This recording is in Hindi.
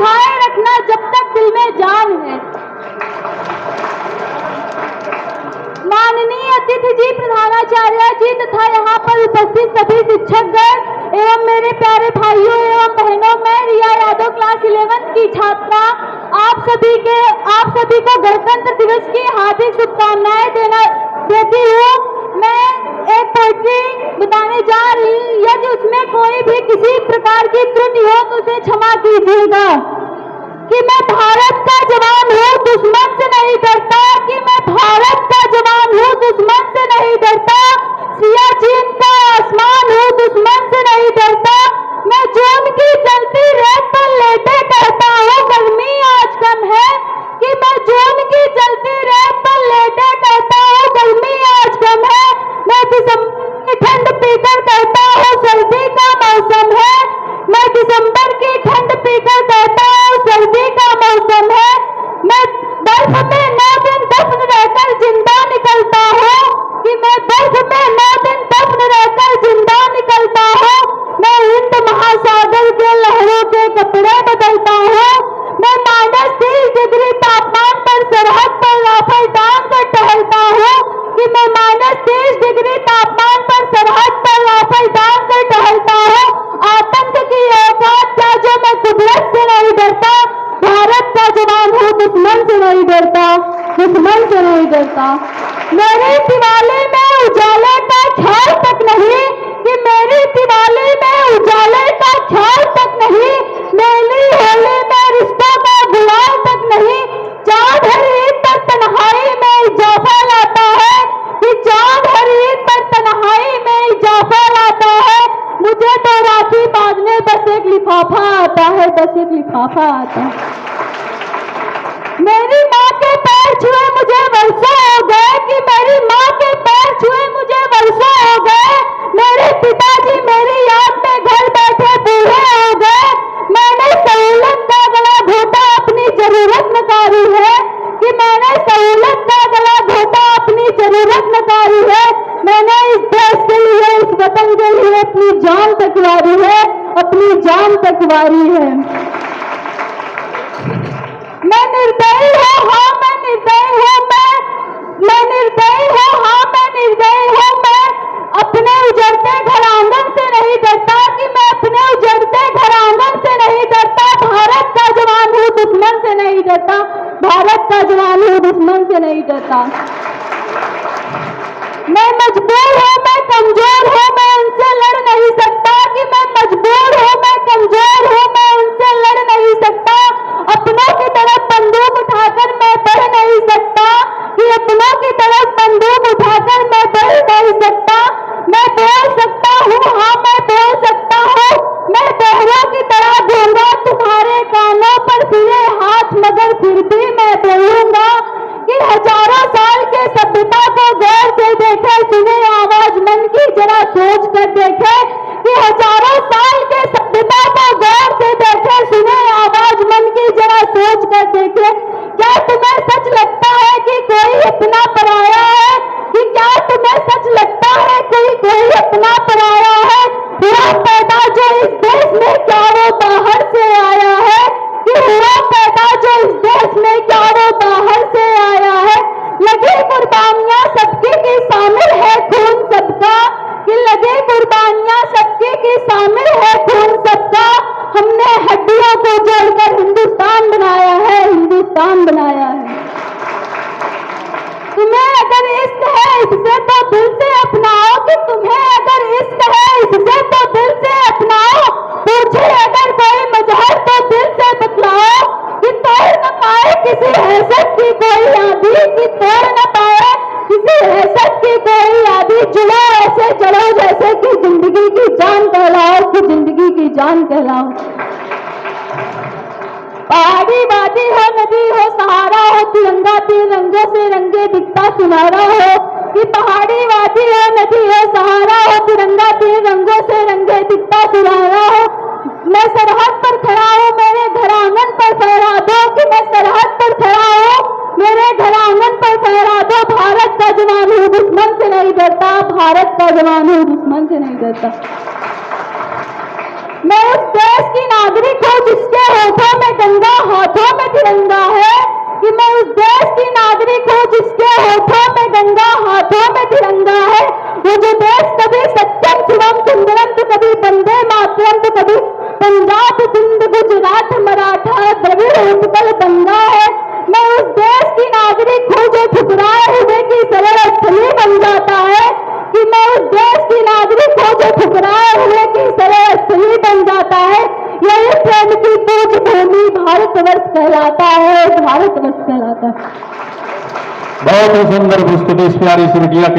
उठाए रखना जब तक दिल में जान है। माननीय अतिथि जी, प्रधानाचार्य जी तथा यहाँ पर उपस्थित सभी शिक्षकगण एवं मेरे प्यारे भाइयों एवं बहनों, मैं रिया यादव क्लास 11 की छात्रा आप सभी को गणतंत्र दिवस की हार्दिक शुभकामनाएं देती हूँ। मैं एक पोएट्री बताने जा रही हूँ, यदि उसमें कोई भी किसी प्रकार की त्रुटि हो तो उसे क्षमा कीजिएगा। कि मैं भारत का जवान हूँ, दुश्मन से नहीं डरता, कि मैं भारत का जवान हूँ, दुश्मन से नहीं डरता, सियाचिन का आसमान हूँ, दुश्मन से नहीं डरता, मैं जून की जलती रेत पर लेटे कहता हूँ गर्मी आज कम है, कि मैं जून की जलती रेत पर लेटे कहता हूँ गर्मी आज कम है, मैं दिसंबर की ठंड पीकर कहता हूँ सर्दी का मौसम है, मैं दिसंबर की ठंड पीकर कहता हूँ सर्दी का मौसम है, मैं बर्फ में 9 दिन दफन रहकर जिंदा निकलता हूँ, कि मैं बर्फ में 9 दिन दफन रहकर जिंदा निकलता हूँ, मैं हिंद महासागर के लहरों के कपड़े बदलता हूँ, मैं -30 डिग्री तापमान पर सरहद पर राफल टांग कर टहलता हूँ, कि मैं -30 डिग्री तापमान पर सरहद पर राफल टांग कर टहलता हूँ, आतंक की औकात क्या जो मैं कुदरत से नहीं डरता, भारत का जवान हूँ, दुश्मन से नहीं डरता, दुश्मन से नहीं डरता। मेरी दिवाली में उजाले का ख्याल तक नहीं, कि मेरी दिवाली में उजाले का ख्याल तक नहीं, मेरी होली में रिश्तों का गुलाल तक नहीं, चाँद हर ईद पर तन्हाई में इजाफा लाता है, कि चाँद हर ईद पर तन्हाई में इजाफा लाता है, मुझे तो राखी बांधने बस एक लिफाफा आता है, बस एक लिफाफा आता है। मेरी माँ के पैर छुए मुझे वर्षों हो गए, कि मेरी माँ के पैर छुए मुझे वर्षों हो गए, मेरे पिताजी मेरी याद में घर बैठे बूढ़े हो गए, मैंने सहूलत का गला घोटा अपनी जरूरत नकारी है, कि मैंने सहूलत का गला घोटा अपनी जरूरत नकारी है, मैंने इस देश के लिए, इस वतन के लिए अपनी जान तक वारी है, अपनी जान तक वारी है। मैं निर्दयी हूँ, हाँ मैं निर्दयी हूँ, मैं निर्दयी हूँ, हाँ मैं निर्दयी हूँ, मैं अपने उजड़ते घर आंगन से नहीं डरता, कि मैं अपने उजड़ते घर आंगन से नहीं डरता, भारत का जवान हूँ, दुश्मन से नहीं डरता, भारत का जवान हूँ, दुश्मन से नहीं डरता। मैं मजबूर हूँ, मैं कमजोर हूँ, मैं उनसे लड़ नहीं सकता, कि मैं मजबूर हूँ, मैं कमजोर हूँ, मैं उनसे लड़ नहीं सकता, अपनों की तरफ बंदूक उठाकर मैं बढ़ नहीं सकता, कि अपनों की तरफ बंदूक उठाकर मैं बढ़ नहीं सकता, मैं बोल सकता हूँ, हाँ मैं बोल सकता हूँ, मैं बहरों की तरह दूंगा तुम्हारे कानों पर फिरे हाथ, मगर फिर भी मैं बोलूंगा, कि हजारों साल के सभ्यता को गौर से देखे, सुने आवाज मन की जरा सोच कर देखे, कि हजारों साल के सभ्यता को गौर से देखे, सुने आवाज मन की जरा सोच कर देखे, क्या तुम्हें सच लगता है कि कोई अपना पराया है, कि क्या तुम्हें सच लगता है कोई अपना पराया है, हुआ पैदा जो इस देश में क्या वो बाहर से आया है, कि हुआ पैदा जो इस देश में क्या वो बाहर से आया है, लगे कुर्बानियां सबकी की शामिल है खून सबका, कि लगे कुर्बानियां सबकी की शामिल है खून सबका, हमने हड्डियों को जोड़कर हिंदुस्तान बनाया है, हिंदुस्तान बनाया है। तुम्हें अगर इश्क है इससे तो दिल से अपनाओ, कि तुम्हें अगर इश्क है इससे तो दिल से अपनाओ, पूछे अगर कोई मजहर तो दिल से बतलाओ, कि तोड़ न पाए किसी हैसियत की कोई यादी, कि तोड़ न पाए किसी हैसियत की कोई यादी, जुड़ो ऐसे चलो जैसे कि जिंदगी की जान कहलाओ, कि जिंदगी की जान कहलाओ। पहाड़ी वादी हो, नदी हो, सहारा हो, तिरंगा तिरंगों से रंगे दिखता सुनहरा हो, कि पहाड़ी वादी हो, नदी हो, सहारा हो, तिरंगा तिरंगों से रंगे दिखता सुनहरा हो, मैं सरहद पर खड़ा हूँ, मेरे घर आंगन पर फहरा दो, कि मैं सरहद पर खड़ा हूँ, मेरे घर आंगन पर फहरा दो, भारत का जवान हूँ, दुश्मन से नहीं डरता, भारत का जवान हूँ, दुश्मन से नहीं डरता। मैं उस देश की नागरिक हूँ जिसके होठों में गंगा, हाथों में तिरंगा है। कि मैं उस देश की नागरिक हूँ जिसके होठों में गंगा, हाथों में तिरंगा है। वो जो देश कभी सत्यम शिवम सुंदरम तो कभी वंदे मातरम तो कभी पंजाब सिंध गुजरात मराठा द्रविड़ उत्कल गंगा है। मैं उस देश की नागरिक हूँ जो ठुकराए हुए की सरल स्थली बन जाता है। कि मैं उस देश की नागरिक हूँ जो ठुकराए हुए की सरल स्थली बन जाता है। यही प्रेम की पूज भूमि भारतवर्ष कहलाता है, भारतवर्ष कहलाता है। बहुत ही सुंदर प्रस्तुति इस प्यारी सी बिटिया